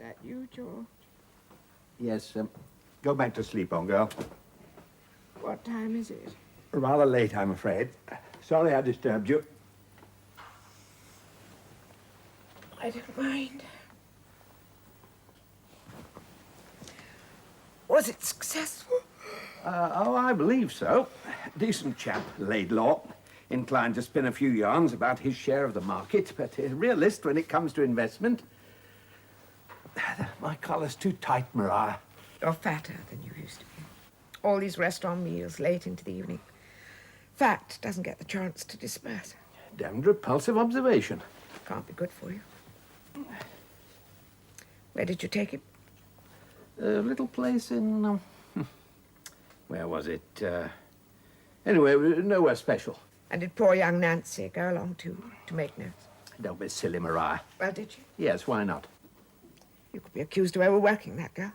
that you, George? Yes, go back to sleep, old girl. What time is it? Rather late, I'm afraid. Sorry I disturbed you. I don't mind. Was it successful? Oh, I believe so. Decent chap, Laidlaw. Inclined to spin a few yarns about his share of the market, but a realist when it comes to investment. My collar's too tight, Maria. You're fatter than you used to be. All these restaurant meals late into the evening. Fat doesn't get the chance to disperse. Damned repulsive observation. Can't be good for you. Where did you take him? A little place in... where was it? Anyway, nowhere special. And did poor young Nancy go along too, to make notes? Don't be silly, Maria. Well, did she? Yes, why not? You could be accused of overworking that girl.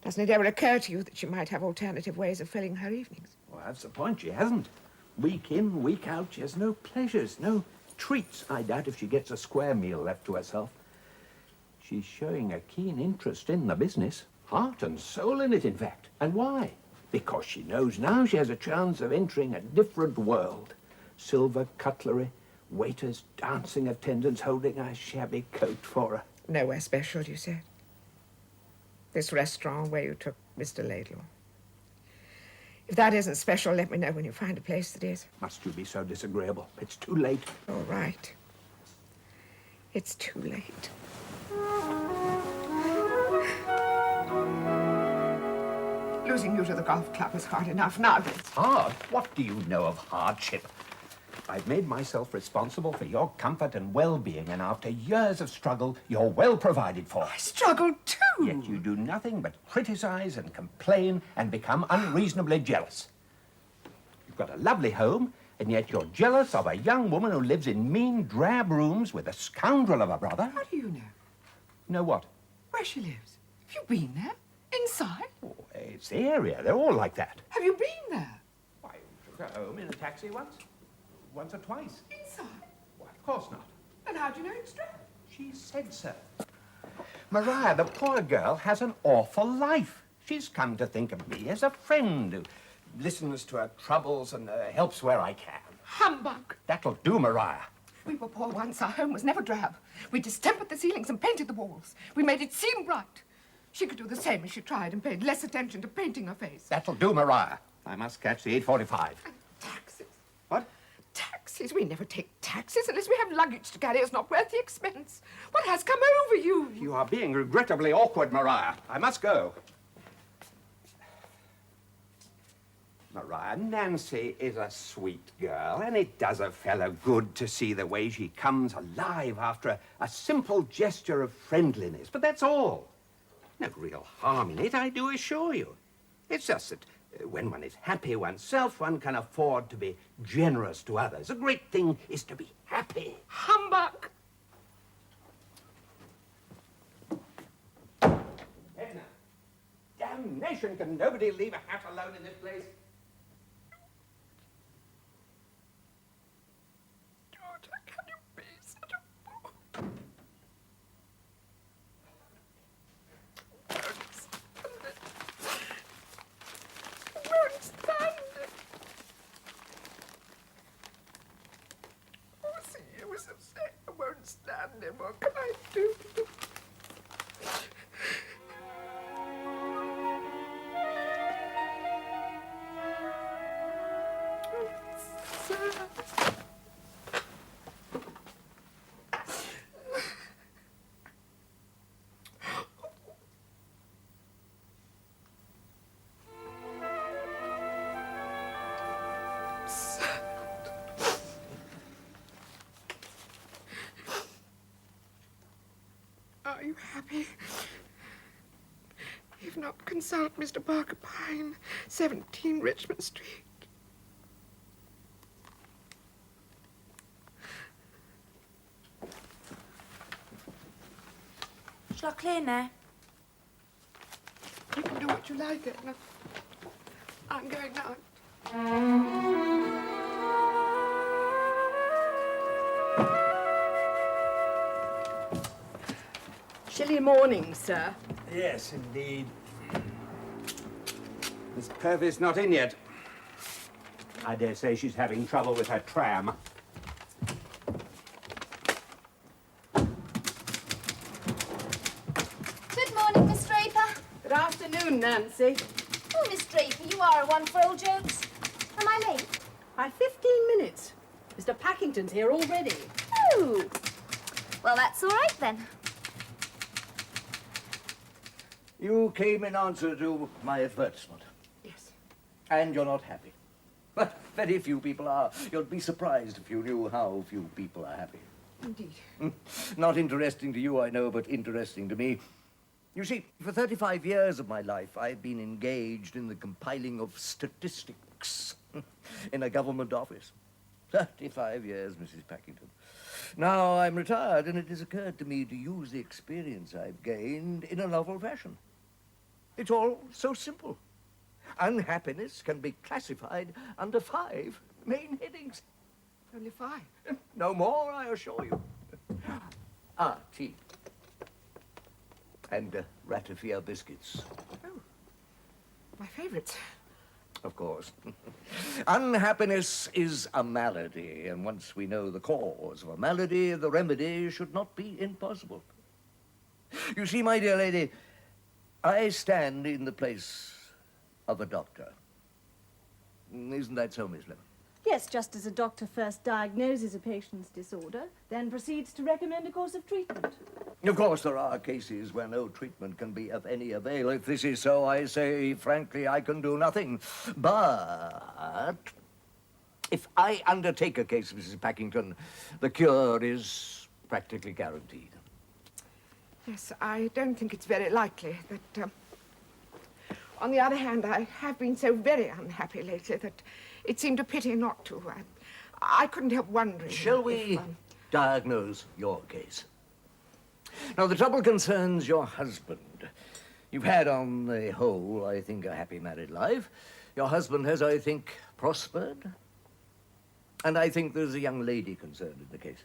Doesn't it ever occur to you that she might have alternative ways of filling her evenings? Well, that's the point. She hasn't. Week in, week out, she has no pleasures, no treats. I doubt if she gets a square meal left to herself. She's showing a keen interest in the business. Heart and soul in it, in fact. And why? Because she knows now she has a chance of entering a different world. Silver cutlery, waiters, dancing attendants holding a shabby coat for her. Nowhere special, you said? This restaurant where you took Mr. Laidlaw. If that isn't special, let me know when you find a place that is. Must you be so disagreeable? It's too late. All right. It's too late. Losing you to the golf club is hard enough now. It's hard? What do you know of hardship? I've made myself responsible for your comfort and well-being, and after years of struggle, you're well provided for. I struggled too. Yet you do nothing but criticize and complain and become unreasonably jealous. You've got a lovely home, and yet you're jealous of a young woman who lives in mean, drab rooms with a scoundrel of a brother. How do you know? Know what? Where she lives. Have you been there? Inside? Oh, it's the area. They're all like that. Have you been there? Why, you took her home in a taxi once. Once or twice. Inside? Why, of course not. And how do you know it's true? She said so. Maria, the poor girl has an awful life. She's come to think of me as a friend who listens to her troubles and helps where I can. Humbug. That'll do, Maria. We were poor once. Our home was never drab. We distempered the ceilings and painted the walls. We made it seem bright. She could do the same if she tried and paid less attention to painting her face. That'll do, Maria. I must catch the 8:45. And taxes. What? Taxes? We never take taxes unless we have luggage to carry. It's not worth the expense. What has come over you? You are being regrettably awkward, Maria. I must go. Maria, Nancy is a sweet girl, and it does a fellow good to see the way she comes alive after a simple gesture of friendliness. But that's all. No real harm in it, I do assure you. It's just that when one is happy oneself, one can afford to be generous to others. The great thing is to be happy. Humbug! Edna, damnation, can nobody leave a hat alone in this place? George, how can you be such a fool? Won't stand it. Oh, see, you was upset. I won't stand it. What can I do? Are you happy? If not, consult Mr. Barker Pine, 17 Richmond Street. Shall I clear now? You can do what you like, Edna. I'm going out. Chilly morning, sir. Yes, indeed. Miss Purvis not in yet. I dare say she's having trouble with her tram. Good morning, Miss Draper. Good afternoon, Nancy. Oh, Miss Draper, you are one for old jokes. Am I late? By 15 minutes. Mr. Packington's here already. Oh. Well, that's all right then. You came in answer to my advertisement, Yes. and you're not happy. But very few people are. You'd be surprised if you knew how few people are happy. Indeed. Not interesting to you, I know, but interesting to me. You see, for 35 years of my life, I've been engaged in the compiling of statistics in a government office. 35 years, Mrs. Packington. Now I'm retired, and it has occurred to me to use the experience I've gained in a novel fashion. It's all so simple. Unhappiness can be classified under 5 main headings. Only 5. No more, I assure you. Tea. And ratafia biscuits, Oh, my favourites. of course. Unhappiness is a malady, and once we know the cause of a malady, the remedy should not be impossible. You see, my dear lady, I stand in the place of a doctor. Isn't that so, Miss Lemon? Yes, just as a doctor first diagnoses a patient's disorder, then proceeds to recommend a course of treatment. Of course, there are cases where no treatment can be of any avail. If this is so, I say, frankly, I can do nothing. But if I undertake a case, Mrs. Packington, the cure is practically guaranteed. Yes, I don't think it's very likely that... On the other hand, I have been so very unhappy lately that it seemed a pity not to. I couldn't help wondering... Shall we diagnose your case? Now, the trouble concerns your husband. You've had, on the whole, I think, a happy married life. Your husband has, I think, prospered. And I think there's a young lady concerned in the case.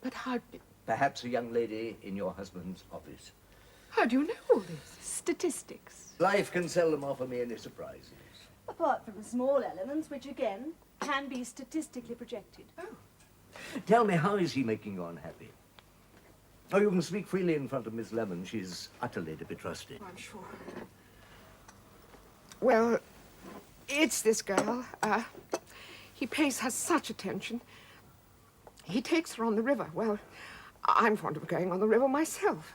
But how... Perhaps a young lady in your husband's office. How do you know all this? Statistics. Life can seldom offer me any surprises. Apart from small elements, which again can be statistically projected. Tell me, how is he making you unhappy? Oh, you can speak freely in front of Miss Lemon. She's utterly to be trusted. I'm sure. Well, it's this girl. He pays her such attention. He takes her on the river. Well, I'm fond of going on the river myself.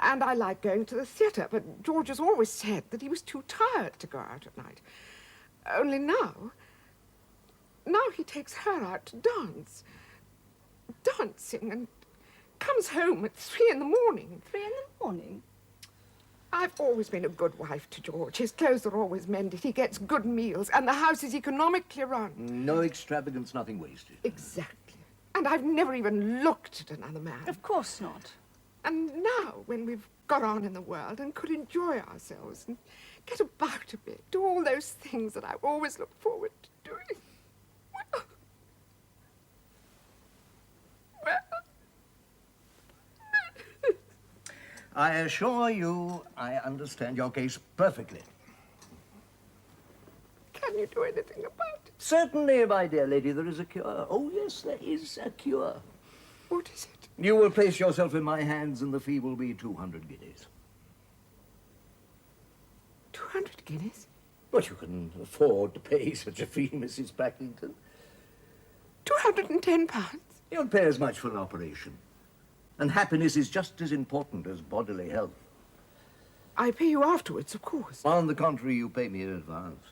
And I like going to the theatre, but George has always said that he was too tired to go out at night. Only now he takes her out to dance. Dancing, and comes home at 3 in the morning. 3 in the morning? I've always been a good wife to George. His clothes are always mended, he gets good meals, and the house is economically run. No extravagance, nothing wasted. Exactly. And I've never even looked at another man. Of course not. And now, when we've got on in the world and could enjoy ourselves and get about a bit, do all those things that I've always looked forward to doing, well... I assure you, I understand your case perfectly. Can you do anything about it? Certainly, my dear lady, there is a cure. Oh, yes, there is a cure. What is it? You will place yourself in my hands, and the fee will be 200 guineas. 200 guineas? But you can afford to pay such a fee, Mrs. Packington. 210 pounds? You'll pay as much for an operation. And happiness is just as important as bodily health. I pay you afterwards, of course. On the contrary, you pay me in advance.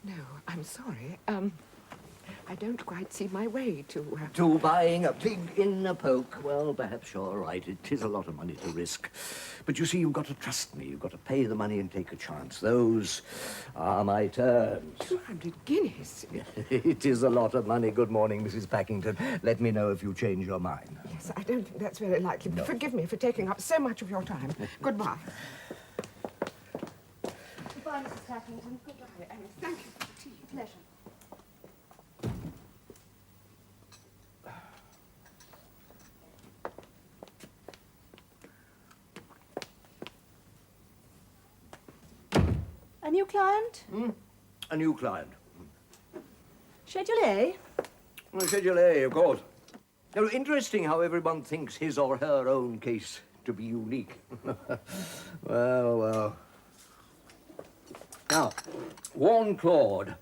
No, I'm sorry. I don't quite see my way to... To buying a pig in a poke. Well, perhaps you're right. It is a lot of money to risk. But you see, you've got to trust me. You've got to pay the money and take a chance. Those are my terms. 200 guineas? It is a lot of money. Good morning, Mrs. Packington. Let me know if you change your mind. Yes, I don't think that's very likely. No. Forgive me for taking up so much of your time. Goodbye. Goodbye, Mrs. Packington. Goodbye, and thank you for the tea. Pleasure. new client? A new client. Schedule A? Well, Schedule A, of course. Now, interesting how everyone thinks his or her own case to be unique. Well, well. Now, warn Claude.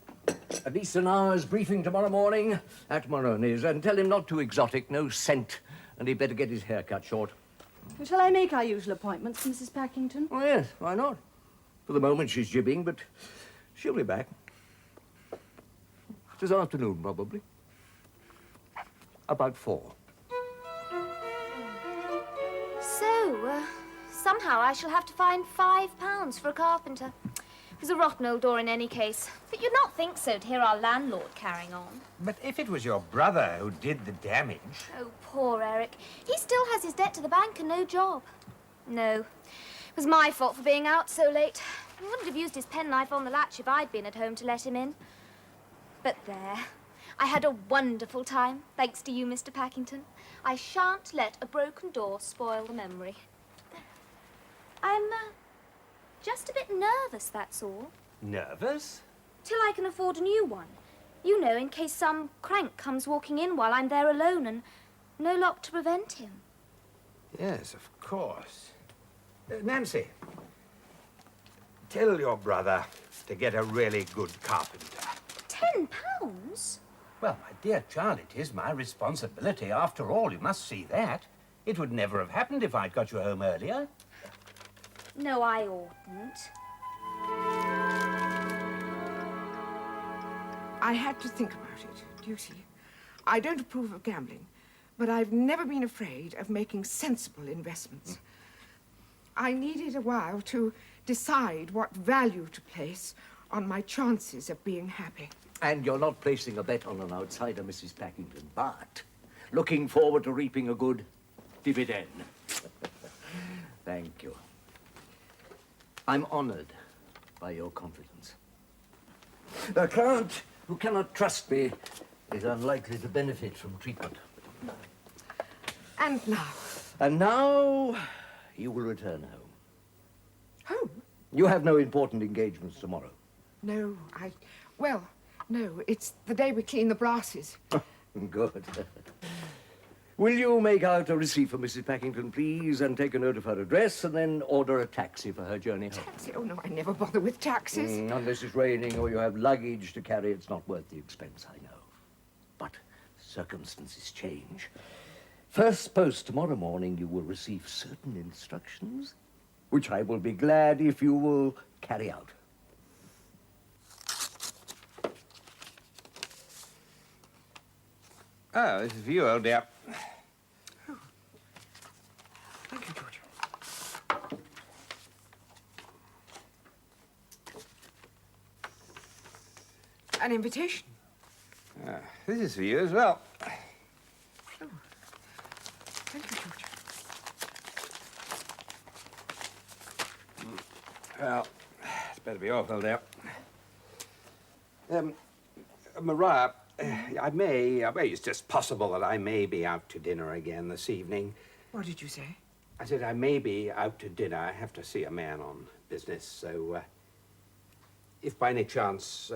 At least an hour's briefing tomorrow morning at Moroni's, and tell him not too exotic, no scent, and he'd better get his hair cut short. Shall I make our usual appointments, Mrs. Packington? Oh, yes, why not? For the moment, she's jibbing, but she'll be back. This afternoon, probably. About 4. So, somehow I shall have to find £5 for a carpenter. It was a rotten old door in any case. But you'd not think so to hear our landlord carrying on. But if it was your brother who did the damage... Oh, poor Eric. He still has his debt to the bank and no job. No, it was my fault for being out so late. He wouldn't have used his penknife on the latch if I'd been at home to let him in. But there, I had a wonderful time, thanks to you, Mr. Packington. I shan't let a broken door spoil the memory. I'm just a bit nervous, that's all. Nervous? Till I can afford a new one. You know, in case some crank comes walking in while I'm there alone and no lock to prevent him. Yes, of course. Nancy, tell your brother to get a really good carpenter. £10? Well, my dear child, it is my responsibility. After all, you must see that. It would never have happened if I'd got you home earlier. No, I oughtn't. I had to think about it, do you see? I don't approve of gambling, but I've never been afraid of making sensible investments. I needed a while to decide what value to place on my chances of being happy. And you're not placing a bet on an outsider, Mrs. Packington, but looking forward to reaping a good dividend. Thank you. I'm honored by your confidence. A client who cannot trust me is unlikely to benefit from treatment. And now? And now you will return home. Home? You have no important engagements tomorrow. No, well, no, it's the day we clean the brasses. Good. Will you make out a receipt for Mrs. Packington, please, and take a note of her address, and then order a taxi for her journey home? Taxi? Oh, no, I never bother with taxis. Unless it's raining or you have luggage to carry, it's not worth the expense, I know. But circumstances change. First post tomorrow morning, you will receive certain instructions, which I will be glad if you will carry out. Oh, this is for you, old dear. Thank you, George. An invitation. This is for you as well. Thank you, George. Well, it's better be off, old dear. Maria, well, it's just possible that I may be out to dinner again this evening. What did you say? I said I may be out to dinner. I have to see a man on business, so if by any chance...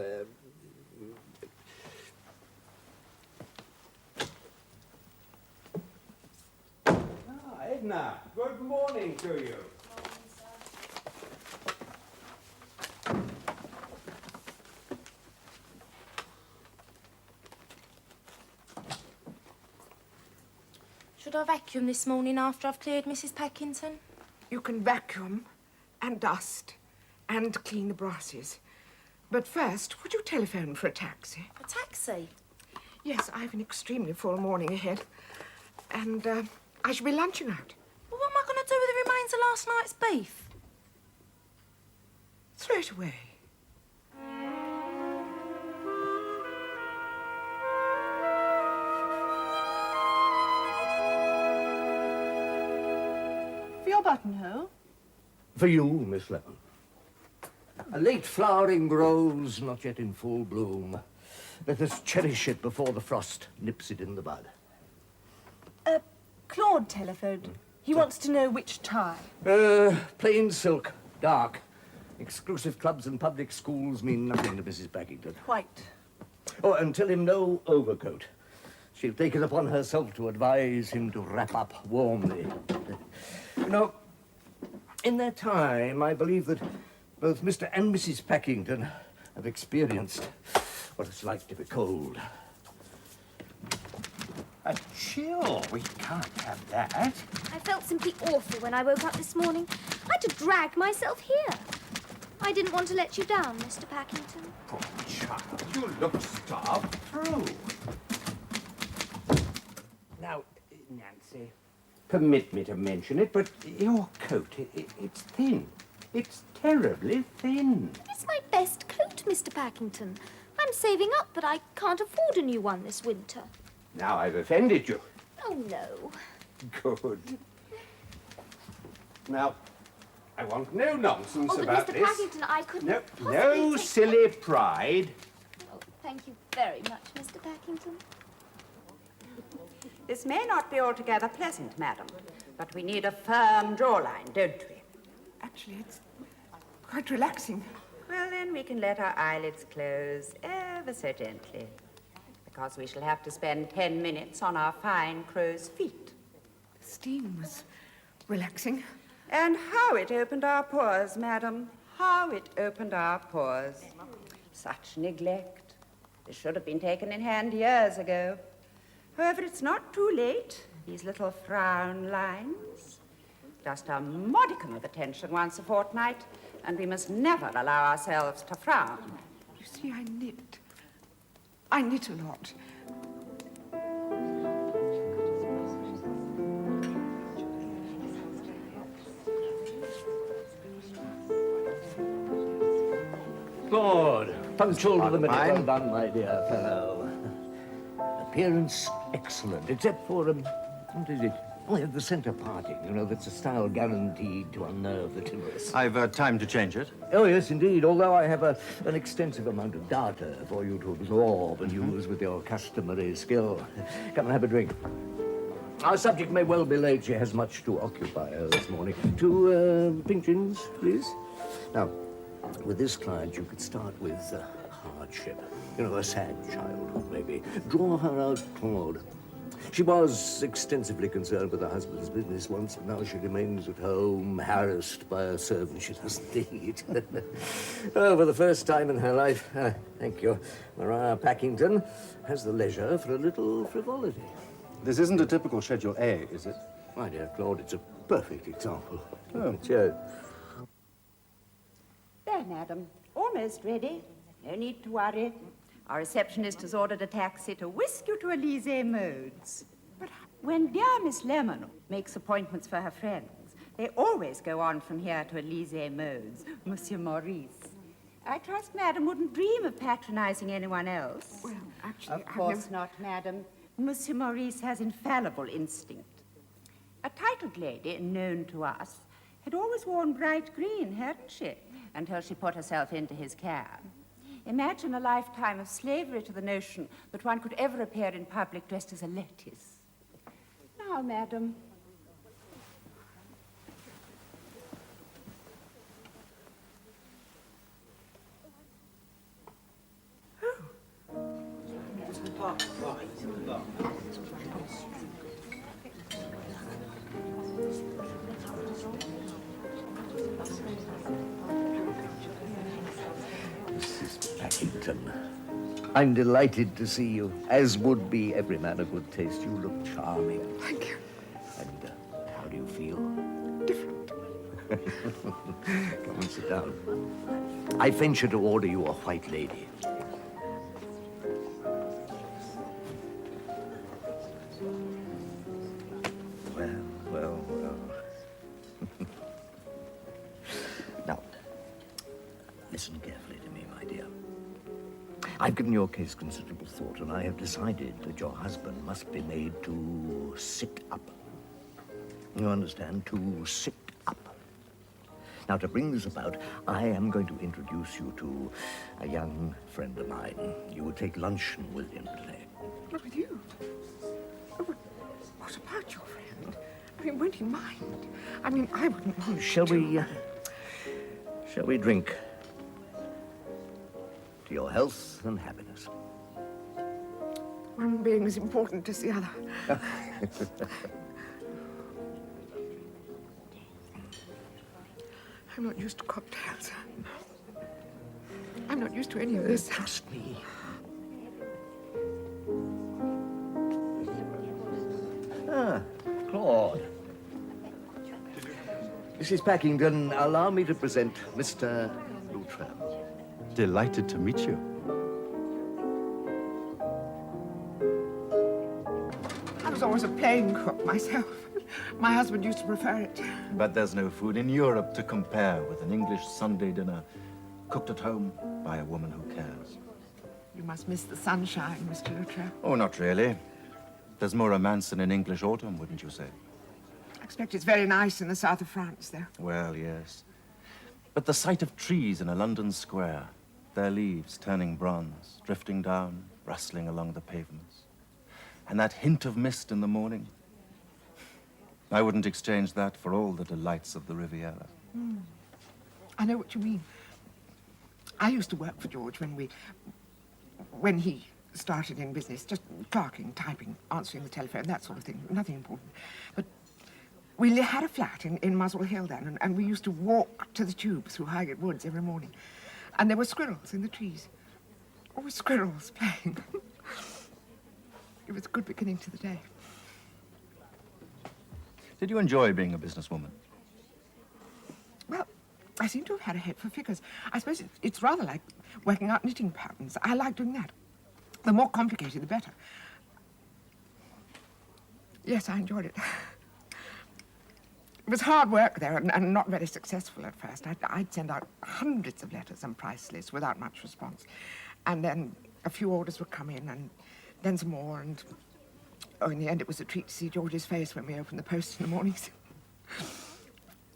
Edna, good morning to you. Should I vacuum this morning after I've cleared Mrs. Packington? You can vacuum and dust and clean the brasses. But first, would you telephone for a taxi? A taxi? Yes, I have an extremely full morning ahead. And I shall be lunching out. Well, what am I going to do with the remains of last night's beef? Throw it away. For your buttonhole? For you, Miss Lemon. A late flowering rose, not yet in full bloom. Let us cherish it before the frost nips it in the bud. Claude telephoned. He wants to know which tie. Plain silk, dark. Exclusive clubs and public schools mean nothing to Mrs. Packington. Quite. Oh, and tell him no overcoat. She'll take it upon herself to advise him to wrap up warmly. You know, in their time, I believe that both Mr. and Mrs. Packington have experienced what it's like to be cold. A chill? We can't have that. I felt simply awful when I woke up this morning. I had to drag myself here. I didn't want to let you down, Mr. Packington. Poor child, you look starved through. Now, Nancy, permit me to mention it, but your coat, it's thin. It's terribly thin. It's my best coat, Mr. Packington. I'm saving up, but I can't afford a new one this winter. Now I've offended you. Oh, no. Good. Now, I want no nonsense Oh, but about Mr. this. Packington, I couldn't No, possibly no take... silly pride. Oh, thank you very much, Mr. Packington. This may not be altogether pleasant, madam, but we need a firm jawline, don't we? Actually, it's quite relaxing. Well, then we can let our eyelids close ever so gently, because we shall have to spend 10 minutes on our fine crow's feet. The steam was relaxing. And how it opened our pores, madam. How it opened our pores. Such neglect. This should have been taken in hand years ago. However, it's not too late. These little frown lines. Just a modicum of attention once a fortnight, and we must never allow ourselves to frown. You see, I knit. I knit a lot. Good. Punctual to the minute. Mine. Well done, my dear fellow. Appearance excellent, except for, what is it? Oh, the centre parting. You know, that's a style guaranteed to unnerve the timorous. I've time to change it. Oh, yes, indeed, although I have an extensive amount of data for you to absorb and use with your customary skill. Come and have a drink. Our subject may well be late. She has much to occupy her this morning. 2 pinchins, please. Now, with this client, you could start with hardship. You know, a sad childhood, maybe. Draw her out, Claude. She was extensively concerned with her husband's business once, but now she remains at home, harassed by a servant she doesn't need. Oh, for the first time in her life, thank you, Maria Packington has the leisure for a little frivolity. This isn't a typical Schedule A, is it? My dear Claude, it's a perfect example. Oh. Cheers. There, madam. Almost ready. No need to worry. Our receptionist has ordered a taxi to whisk you to Elysee Modes. But when dear Miss Lemon makes appointments for her friends, they always go on from here to Elysee Modes, Monsieur Maurice. I trust madam wouldn't dream of patronizing anyone else. Well, actually, Of course not, madam. Monsieur Maurice has infallible instinct. A titled lady, known to us, had always worn bright green, hadn't she? Until she put herself into his care. Imagine a lifetime of slavery to the notion that one could ever appear in public dressed as a lettuce. Now, madam. Mrs. Packington, I'm delighted to see you, as would be every man of good taste. You look charming. Thank you. And how do you feel? Different. Come and sit down. I venture to order you a white lady. Well. Now, listen carefully to me, my dear. I've given your case considerable thought, and I have decided that your husband must be made to sit up. You understand? To sit up. Now, to bring this about, I am going to introduce you to a young friend of mine. You would take luncheon with him today. Not with you. Oh, but what about your friend? I mean, won't he mind? I mean, I wouldn't want Shall to. Shall we drink to your health and happiness? One being as important as the other. I'm not used to cocktails. I'm not used to any of this. Trust me. Ah, Claude. Mrs. Packington, allow me to present Mr. Luttrell. Delighted to meet you. I was always a plain cook myself. My husband used to prefer it. But there's no food in Europe to compare with an English Sunday dinner cooked at home by a woman who cares. You must miss the sunshine, Mr. Luttrell. Oh, not really. There's more romance in an English autumn, wouldn't you say? I expect it's very nice in the south of France, though. Well, yes. But the sight of trees in a London square, their leaves turning bronze, drifting down, rustling along the pavements, and that hint of mist in the morning, I wouldn't exchange that for all the delights of the Riviera. I know what you mean. I used to work for George when he started in business, just clerking, typing, answering the telephone, that sort of thing, nothing important. But we had a flat in Muswell Hill then, and we used to walk to the tube through Highgate Woods every morning. And there were squirrels in the trees. Always squirrels playing. It was a good beginning to the day. Did you enjoy being a businesswoman? Well, I seem to have had a head for figures. I suppose it's rather like working out knitting patterns. I like doing that. The more complicated, the better. Yes, I enjoyed it. It was hard work there and not very successful at first. I'd send out hundreds of letters and price lists without much response. And then a few orders would come in and then some more and... Oh, in the end, it was a treat to see George's face when we opened the post in the mornings.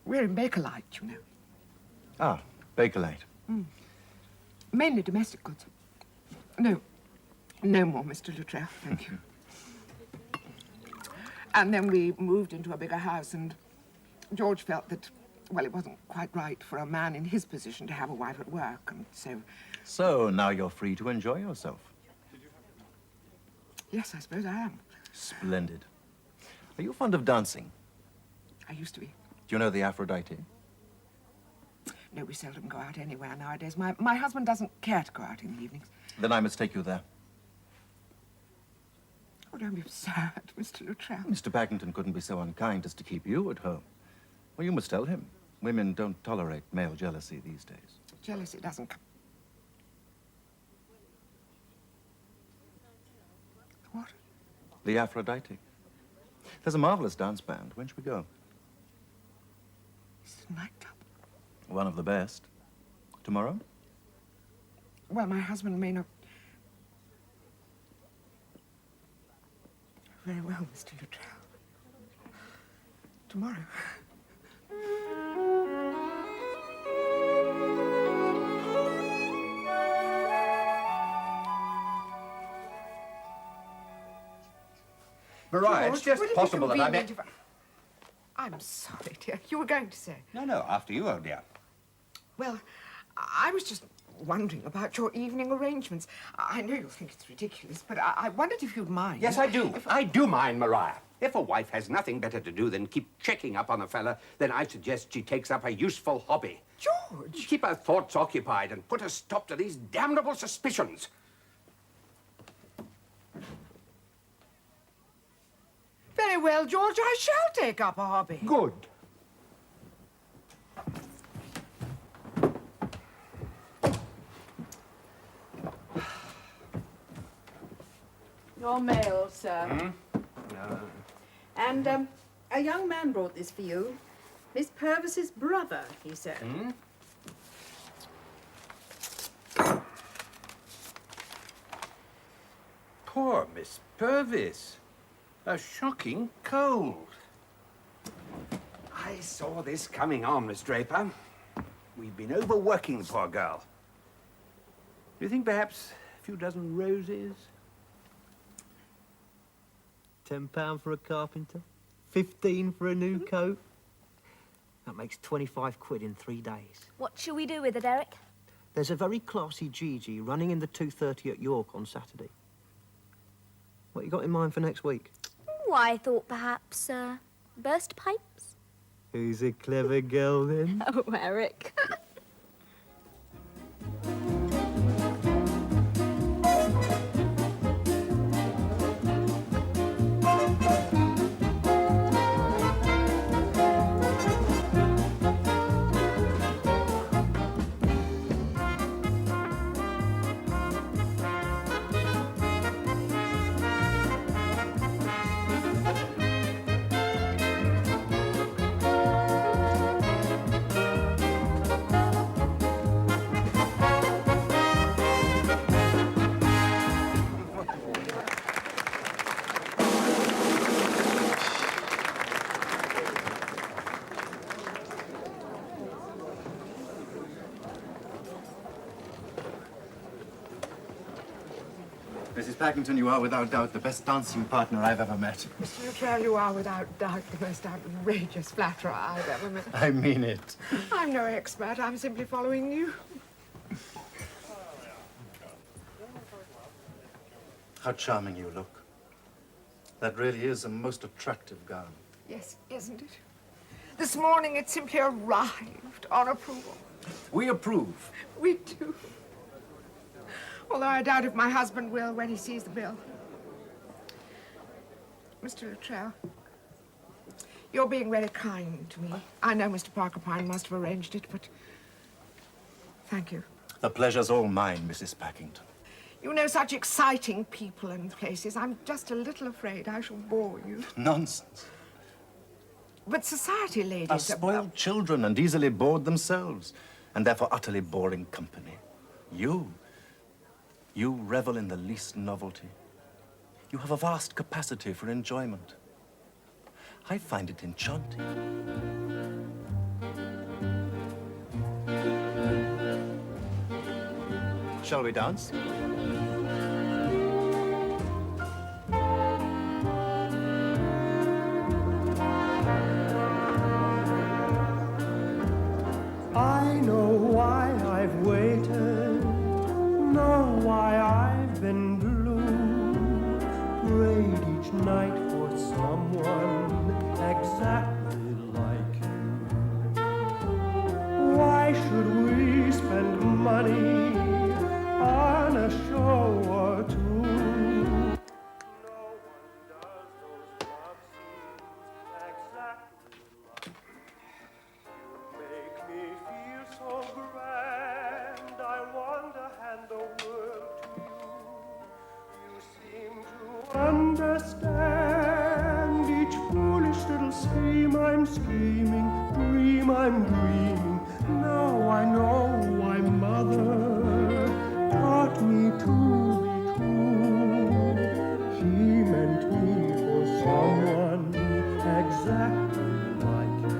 We're in Bakelite, you know. Ah, Bakelite. Mainly domestic goods. No more, Mr. Luttrell, thank you. And then we moved into a bigger house, and George felt that, well, it wasn't quite right for a man in his position to have a wife at work, and so... So now you're free to enjoy yourself. Yes, I suppose I am. Splendid. Are you fond of dancing? I used to be. Do you know the Aphrodite? No, we seldom go out anywhere nowadays. My husband doesn't care to go out in the evenings. Then I must take you there. Oh, don't be absurd, Mr. Luttrell. Mr. Packington couldn't be so unkind as to keep you at home. Well, you must tell him. Women don't tolerate male jealousy these days. Jealousy doesn't come... What? The Aphrodite. There's a marvelous dance band. When should we go? It's a nightclub. One of the best. Tomorrow? Well, my husband may not... Very well, Mr. Luttrell. Tomorrow. Mariah, it's just Would it be possible that I met... convenient if I'm sorry, dear. You were going to say. No, after you, oh dear. Well, I was just wondering about your evening arrangements. I know you'll think it's ridiculous, but I wondered if you'd mind. Yes, I do. I do mind, Mariah. If a wife has nothing better to do than keep checking up on a fella, then I suggest she takes up a useful hobby. George! Keep her thoughts occupied and put a stop to these damnable suspicions. Very well, George. I shall take up a hobby. Good. Your mail, sir. And a young man brought this for you. Miss Purvis's brother, he said. Poor Miss Purvis. A shocking cold. I saw this coming on, Miss Draper. We've been overworking the poor girl. Do you think perhaps a few dozen roses? £10 for a carpenter, 15 for a new coat. That makes 25 quid in 3 days. What shall we do with it, Eric? There's a very classy Gigi running in the 2:30 at York on Saturday. What you got in mind for next week? Oh, I thought perhaps, burst pipes. Who's a clever girl, then? Oh, Eric. Mrs. Packington, you are without doubt the best dancing partner I've ever met. Mr. Luttrell, you are without doubt the most outrageous flatterer I've ever met. I mean it. I'm no expert. I'm simply following you. How charming you look. That really is a most attractive gown. Yes, isn't it? This morning it simply arrived on approval. We approve. We do. Although I doubt if my husband will when he sees the bill. Mr. Luttrell, you're being very kind to me. I know Mr. Parker Pine must have arranged it, but thank you. The pleasure's all mine, Mrs. Packington. You know such exciting people and places. I'm just a little afraid I shall bore you. Nonsense. But society ladies Are spoiled children and easily bored themselves, and therefore utterly boring company. You revel in the least novelty. You have a vast capacity for enjoyment. I find it enchanting. Shall we dance? I know why I've waited, know why I've been blue, prayed each night for someone exactly like you. Why should we spend money on a show or two? Understand each foolish little scheme I'm scheming, dream I'm dreaming. Now I know why Mother taught me to be true. She meant me for someone exactly like you.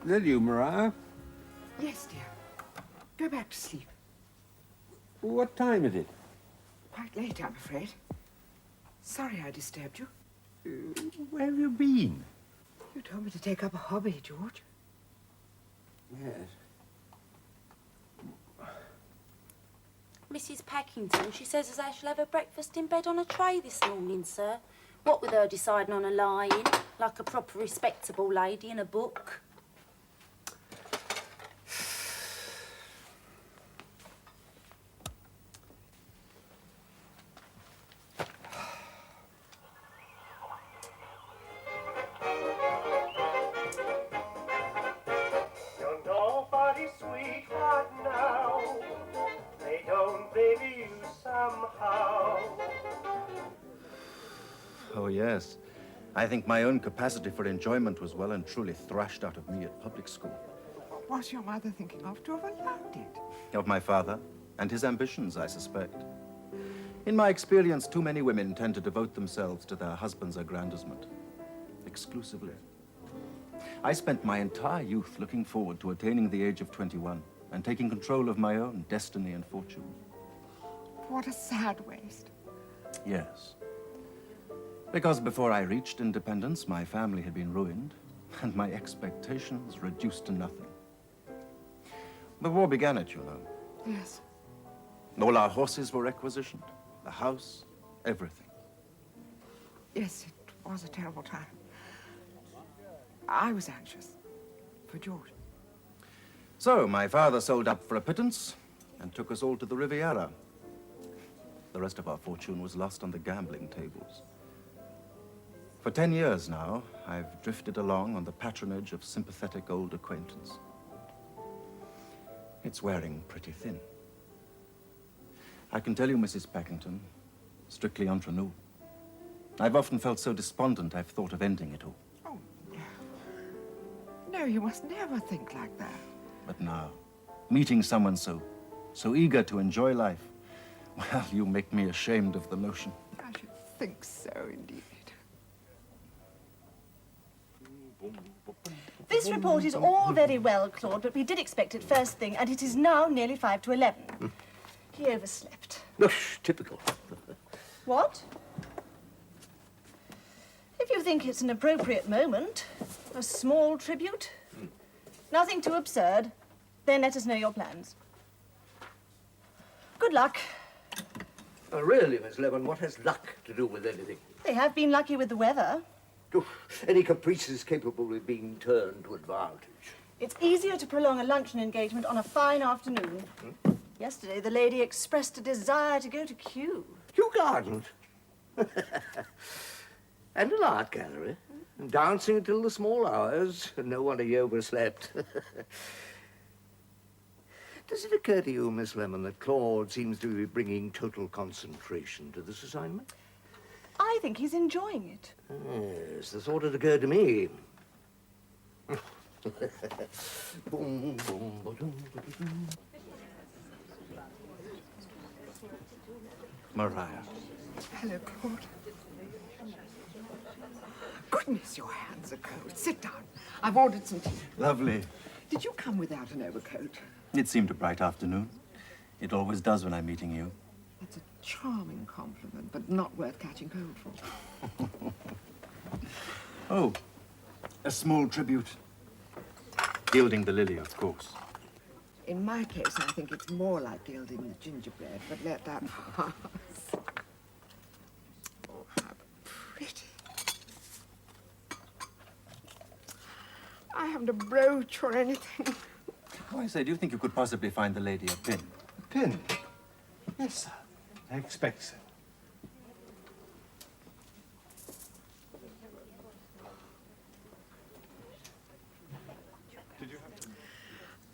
Will you, Maria? Yes, dear. Go back to sleep. What time is it? Quite late, I'm afraid. Sorry I disturbed you. Where have you been? You told me to take up a hobby, George. Yes. Mrs. Packington, she says as I shall have her breakfast in bed on a tray this morning, sir. What with her deciding on a lie-in, like a proper respectable lady in a book. Sweetheart now, they don't baby you somehow. Oh, yes. I think my own capacity for enjoyment was well and truly thrashed out of me at public school. What was your mother thinking of to have allowed it? Of my father and his ambitions, I suspect. In my experience, too many women tend to devote themselves to their husband's aggrandizement. Exclusively. I spent my entire youth looking forward to attaining the age of 21 and taking control of my own destiny and fortune. What a sad waste. Yes. Because before I reached independence, my family had been ruined and my expectations reduced to nothing. The war began it, you know. Yes. All our horses were requisitioned, the house, everything. Yes, it was a terrible time. I was anxious for George. So my father sold up for a pittance and took us all to the Riviera. The rest of our fortune was lost on the gambling tables. For 10 years now, I've drifted along on the patronage of sympathetic old acquaintance. It's wearing pretty thin. I can tell you, Mrs. Packington, strictly entre nous, I've often felt so despondent I've thought of ending it all. Oh, no. No, you must never think like that. But now, meeting someone so eager to enjoy life, well, you make me ashamed of the notion. I should think so, indeed. This report is all very well, Claude, but we did expect it first thing, and it is now nearly 5 to 11. He overslept. Typical. What? If you think it's an appropriate moment, a small tribute, nothing too absurd, then let us know your plans. Good luck. Really, Miss Lemon, what has luck to do with anything? They have been lucky with the weather. Any caprices capable of being turned to advantage. It's easier to prolong a luncheon engagement on a fine afternoon. Yesterday, the lady expressed a desire to go to Kew. Kew Gardens? And an art gallery. And dancing until the small hours. No wonder you overslept. Does it occur to you, Miss Lemon, that Claude seems to be bringing total concentration to this assignment? I think he's enjoying it. Yes, the thought had occurred to me. Boom, boom, ba-dum, ba-dum. Maria. Hello, Claude. Goodness, your hands are cold. Sit down. I've ordered some tea. Lovely. Did you come without an overcoat? It seemed a bright afternoon. It always does when I'm meeting you. That's a charming compliment, but not worth catching cold for. Oh, a small tribute. Gilding the lily, of course. In my case, I think it's more like gilding the gingerbread, but let that pass. Oh, how pretty. I haven't a brooch or anything. Oh, I say, do you think you could possibly find the lady a pin? A pin? Yes, sir. I expect so.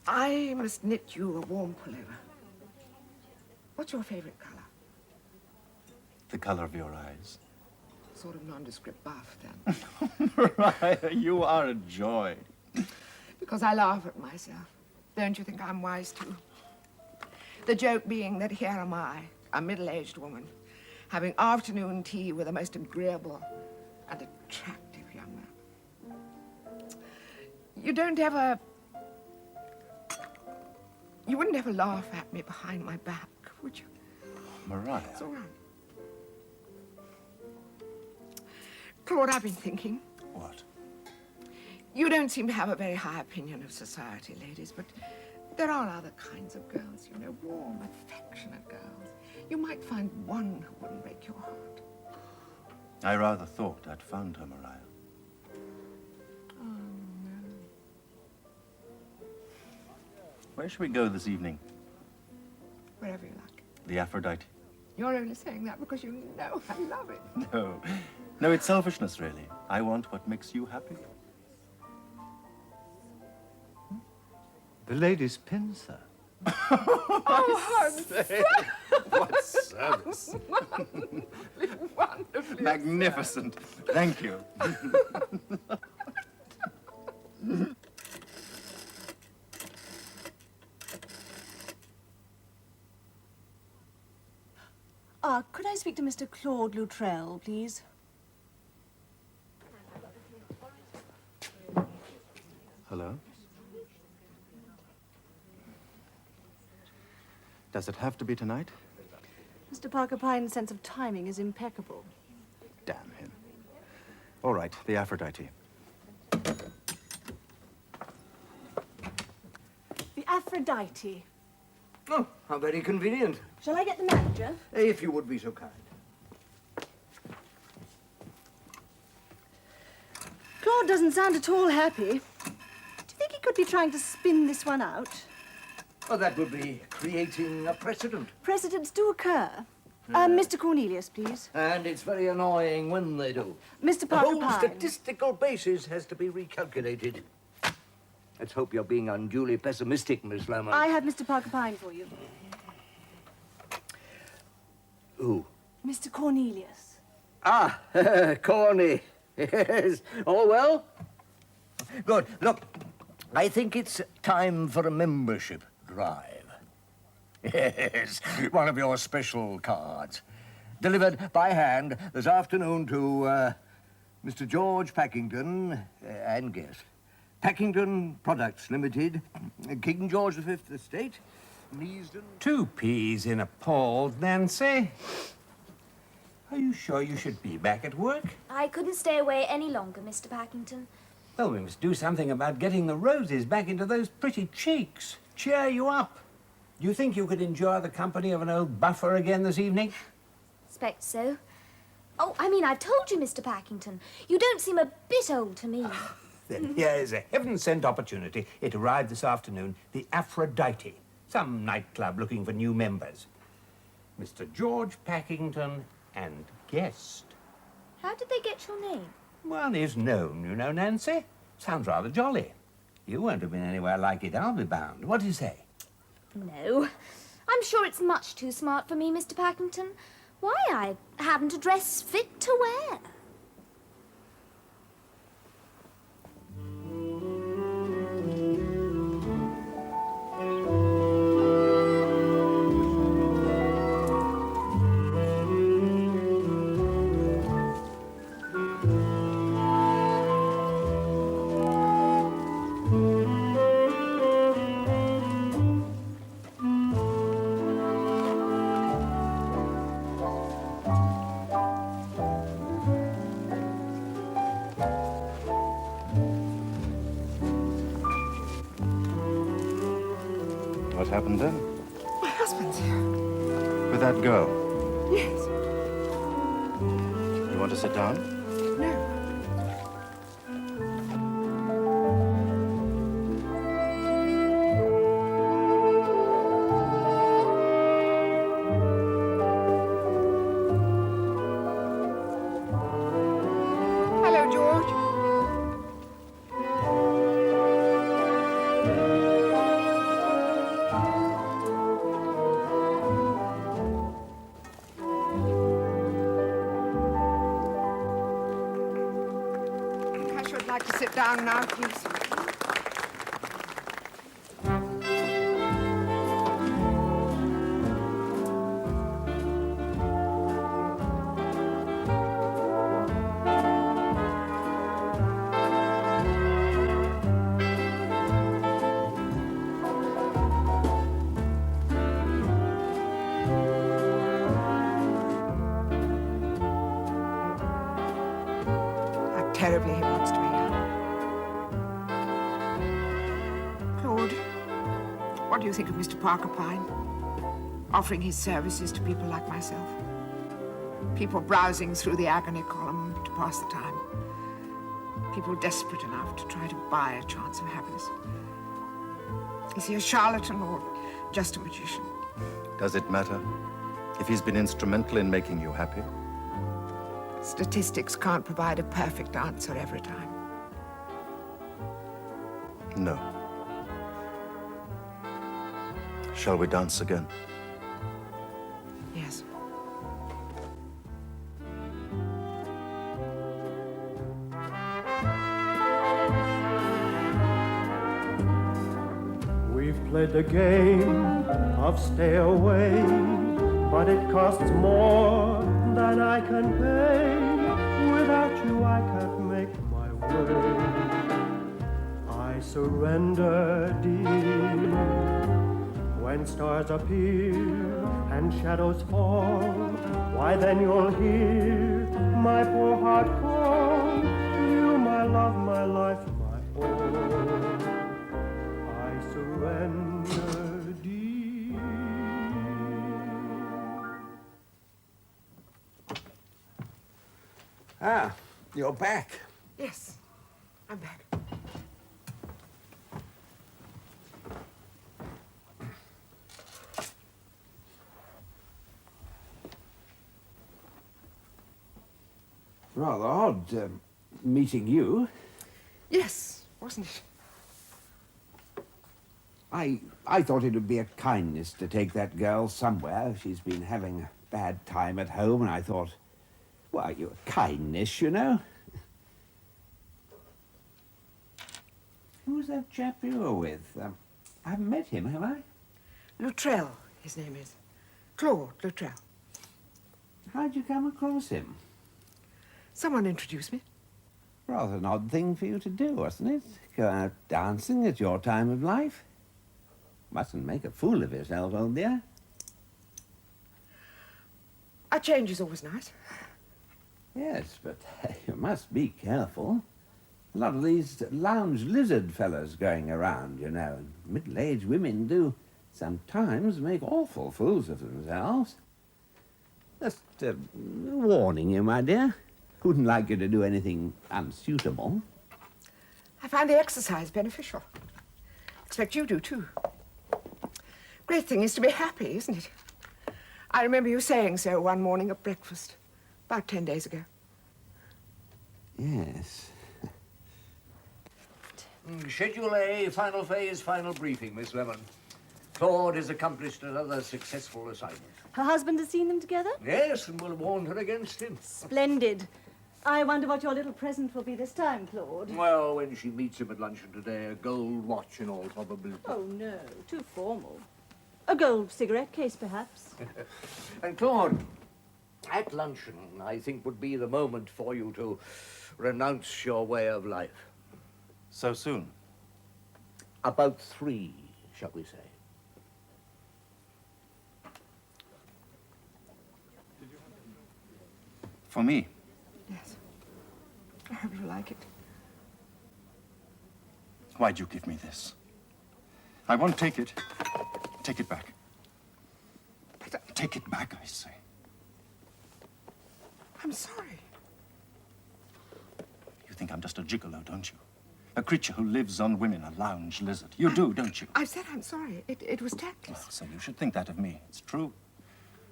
I must knit you a warm pullover. What's your favorite color? The color of your eyes. Sort of nondescript buff, then. Mariah, you are a joy. Because I laugh at myself. Don't you think I'm wise, too? The joke being that here am I, a middle-aged woman, having afternoon tea with a most agreeable and attractive young man. You don't ever... You wouldn't ever laugh at me behind my back, would you? Mariah. It's all right. Claude, I've been thinking. What? You don't seem to have a very high opinion of society ladies, but there are other kinds of girls, you know, warm, affectionate girls. You might find one who wouldn't break your heart. I rather thought I'd found her, Mariah. Oh, no. Where should we go this evening? Wherever you like. The Aphrodite. You're only saying that because you know I love it. No. No, it's selfishness, really. I want what makes you happy. The lady's pin, sir. Oh, What service. wonderfully Magnificent. Thank you. Could I speak to Mr. Claude Luttrell, please? Does it have to be tonight? Mr. Parker Pine's sense of timing is impeccable. Damn him. All right, the Aphrodite. The Aphrodite. Oh, how very convenient. Shall I get the manager? If you would be so kind. Claude doesn't sound at all happy. Do you think he could be trying to spin this one out? Oh, that would be creating a precedent. Precedents do occur. Mr. Cornelius, please. And it's very annoying when they do. Mr. The Parker whole Pine. statistical basis has to be recalculated. Let's hope you're being unduly pessimistic, Miss Lamont. I have Mr. Parker Pine for you. Who? Mr. Cornelius. Ah, Corny. Yes. All well? Good. Look, I think it's time for a membership drive. Yes, one of your special cards. Delivered by hand this afternoon to Mr. George Packington and guest. Packington Products Limited, King George V Estate, Neasden. 2 peas in a pod, Nancy. Are you sure you should be back at work? I couldn't stay away any longer, Mr. Packington. Well, we must do something about getting the roses back into those pretty cheeks. Cheer you up. Do you think you could enjoy the company of an old buffer again this evening? Expect so. Oh, I mean, I've told you, Mr. Packington. You don't seem a bit old to me. Then here is a heaven-sent opportunity. It arrived this afternoon. The Aphrodite. Some nightclub looking for new members. Mr. George Packington and guest. How did they get your name? One is known, you know, Nancy. Sounds rather jolly. You won't have been anywhere like it, I'll be bound. What do you say? No. I'm sure it's much too smart for me, Mr. Packington. Why, I haven't a dress fit to wear. What happened then? My husband's here. With that girl? Yes. You want to sit down? No. Hello, George. I should like to sit down now, please. How terribly he wants to be young. Claude, what do you think of Mr. Parker Pine? Offering his services to people like myself. People browsing through the agony column to pass the time. People desperate enough to try to buy a chance of happiness. Is he a charlatan or just a magician? Does it matter if he's been instrumental in making you happy? Statistics can't provide a perfect answer every time. No. Shall we dance again? Yes. We've played the game of stay away, but it costs more than I can pay. Without you, I can't make my way. I surrender, dear. When stars appear and shadows fall, why then you'll hear my poor heart call. You, my love, my life, my all, I surrender, dear. Ah, you're back. Yes, I'm back. Rather odd, meeting you. Yes, wasn't it? I thought it would be a kindness to take that girl somewhere. She's been having a bad time at home, and I thought, well, a kindness, you know. Who's that chap you were with? I haven't met him, have I? Luttrell, his name is. Claude Luttrell. How'd you come across him? Someone introduced me. Rather an odd thing for you to do, wasn't it? Go out dancing at your time of life. Mustn't make a fool of yourself, old dear. A change is always nice. Yes, but you must be careful. A lot of these lounge lizard fellas going around, you know, and middle-aged women do sometimes make awful fools of themselves. Just warning you, my dear. Wouldn't like you to do anything unsuitable. I find the exercise beneficial. Expect you do, too. Great thing is to be happy, isn't it? I remember you saying so one morning at breakfast, about 10 days ago. Yes. Schedule A, final phase, final briefing, Miss Lemon. Claude has accomplished another successful assignment. Her husband has seen them together? Yes, and will have warned her against him. Splendid. I wonder what your little present will be this time, Claude. Well, when she meets him at luncheon today, a gold watch in all probability. Oh, no, too formal. A gold cigarette case, perhaps. And Claude, at luncheon, I think would be the moment for you to renounce your way of life. So soon? About 3, shall we say. For me? Yes. I hope you like it. Why'd you give me this? I won't take it. Take it back. Take it back, I say. I'm sorry. You think I'm just a gigolo, don't you? A creature who lives on women, a lounge lizard. You do, don't you? I said I'm sorry. It was tactless. Well, so you should think that of me. It's true.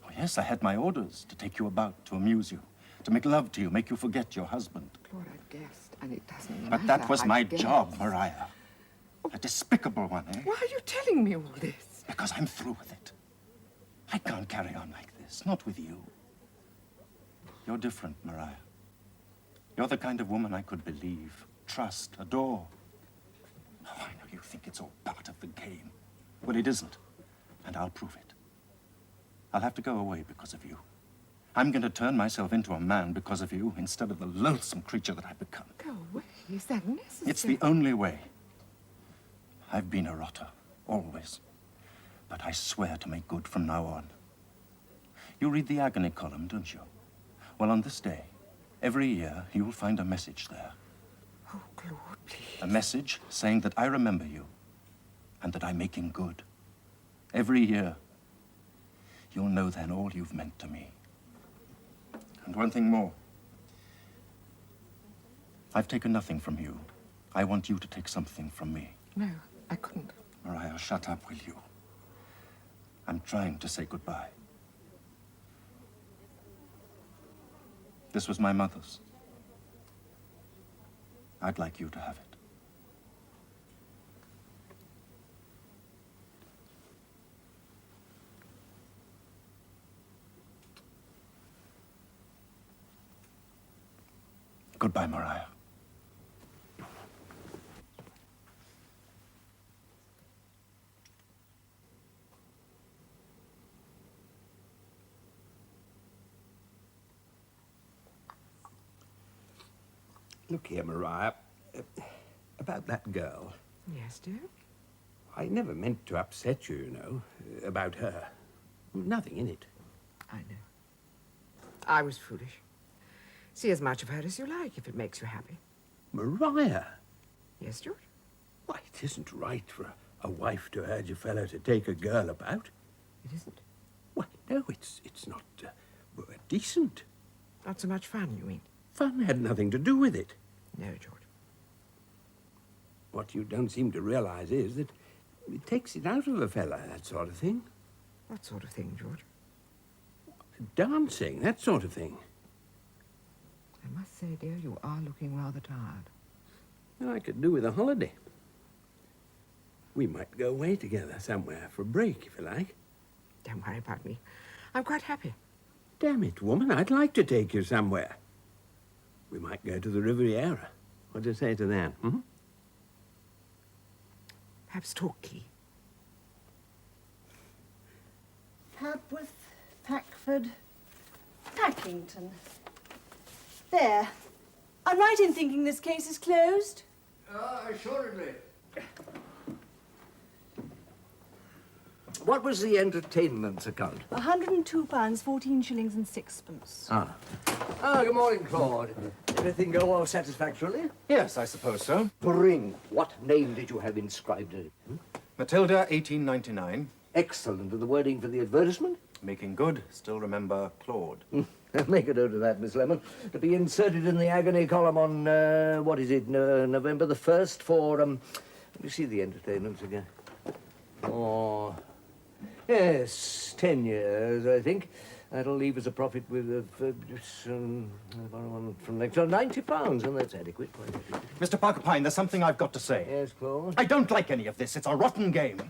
Oh, yes, I had my orders to take you about, to amuse you, to make love to you, make you forget your husband. Claude, I guessed, and it doesn't matter. But that was I my guessed. job, Mariah. A despicable one, eh? Why are you telling me all this? Because I'm through with it. I can't carry on like this, not with you. You're different, Mariah. You're the kind of woman I could believe, trust, adore. Oh, I know you think it's all part of the game. Well, it isn't, and I'll prove it. I'll have to go away because of you. I'm going to turn myself into a man because of you instead of the loathsome creature that I've become. Go away. Is that necessary? It's the only way. I've been a rotter, always. But I swear to make good from now on. You read the agony column, don't you? Well, on this day, every year, you'll find a message there. Oh, Claude, please. A message saying that I remember you and that I'm making good. Every year, you'll know then all you've meant to me. And one thing more. I've taken nothing from you. I want you to take something from me. No, I couldn't. Mariah, shut up, will you? I'm trying to say goodbye. This was my mother's. I'd like you to have it. Goodbye, Mariah. Look here, Mariah. About that girl. Yes, dear? I never meant to upset you, you know, about her. Nothing in it. I know. I was foolish. See as much of her as you like, if it makes you happy. Maria! Yes, George? Why, it isn't right for a wife to urge a fellow to take a girl about. It isn't? Well, no, it's not decent. Not so much fun, you mean? Fun had nothing to do with it. No, George. What you don't seem to realize is that it takes it out of a fella, that sort of thing. What sort of thing, George? Dancing, that sort of thing. I must say, dear, you are looking rather tired. I could do with a holiday. We might go away together somewhere for a break, if you like. Don't worry about me. I'm quite happy. Damn it, woman, I'd like to take you somewhere. We might go to the Riviera. What do you say to that, hmm? Perhaps Torquay. Papworth, Packford, Packington. There. I'm right in thinking this case is closed? Assuredly. What was the entertainment account? £102, 14 shillings and sixpence. Good morning, Claude. Everything go all satisfactorily? Yes, I suppose so. Bring. What name did you have inscribed in it? Matilda, 1899. Excellent. And the wording for the advertisement? Making good. Still remember Claude. Make a note of that, Miss Lemon. To be inserted in the agony column on, what is it, November the 1st for, let me see the entertainments again. Oh, yes, 10 years, I think. That'll leave us a profit with from next on £90, and that's adequate. Mr. Parker Pine, there's something I've got to say. Yes, Claude? I don't like any of this. It's a rotten game.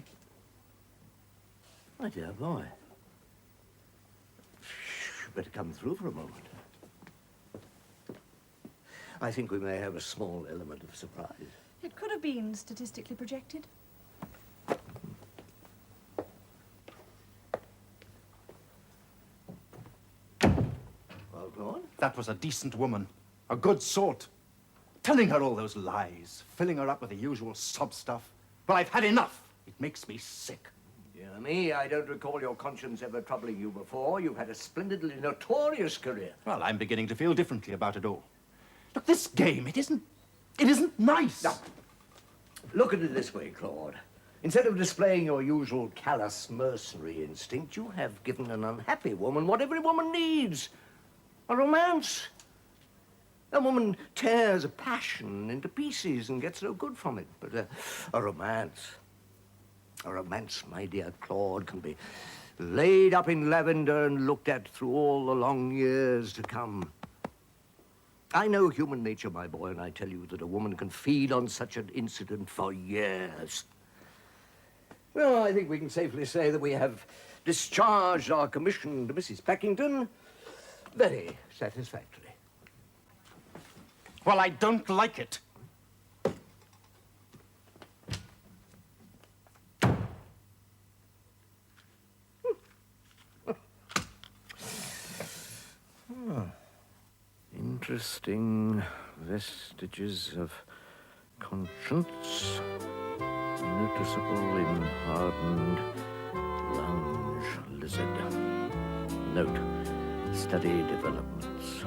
My dear boy. Better come through for a moment. I think we may have a small element of surprise. It could have been statistically projected. Well, Claude? That was a decent woman. A good sort. Telling her all those lies. Filling her up with the usual sob stuff. Well, I've had enough. It makes me sick. Dear me, I don't recall your conscience ever troubling you before. You've had a splendidly notorious career. Well, I'm beginning to feel differently about it all. Look, this game, it isn't nice. Now, look at it this way, Claude. Instead of displaying your usual callous mercenary instinct, you have given an unhappy woman what every woman needs. A romance. A woman tears a passion into pieces and gets no good from it. But a romance... A romance, my dear Claude, can be laid up in lavender and looked at through all the long years to come. I know human nature, my boy, and I tell you that a woman can feed on such an incident for years. Well, I think we can safely say that we have discharged our commission to Mrs. Packington very satisfactorily. Well, I don't like it. Interesting vestiges of conscience noticeable in hardened lounge lizard. Note, study developments.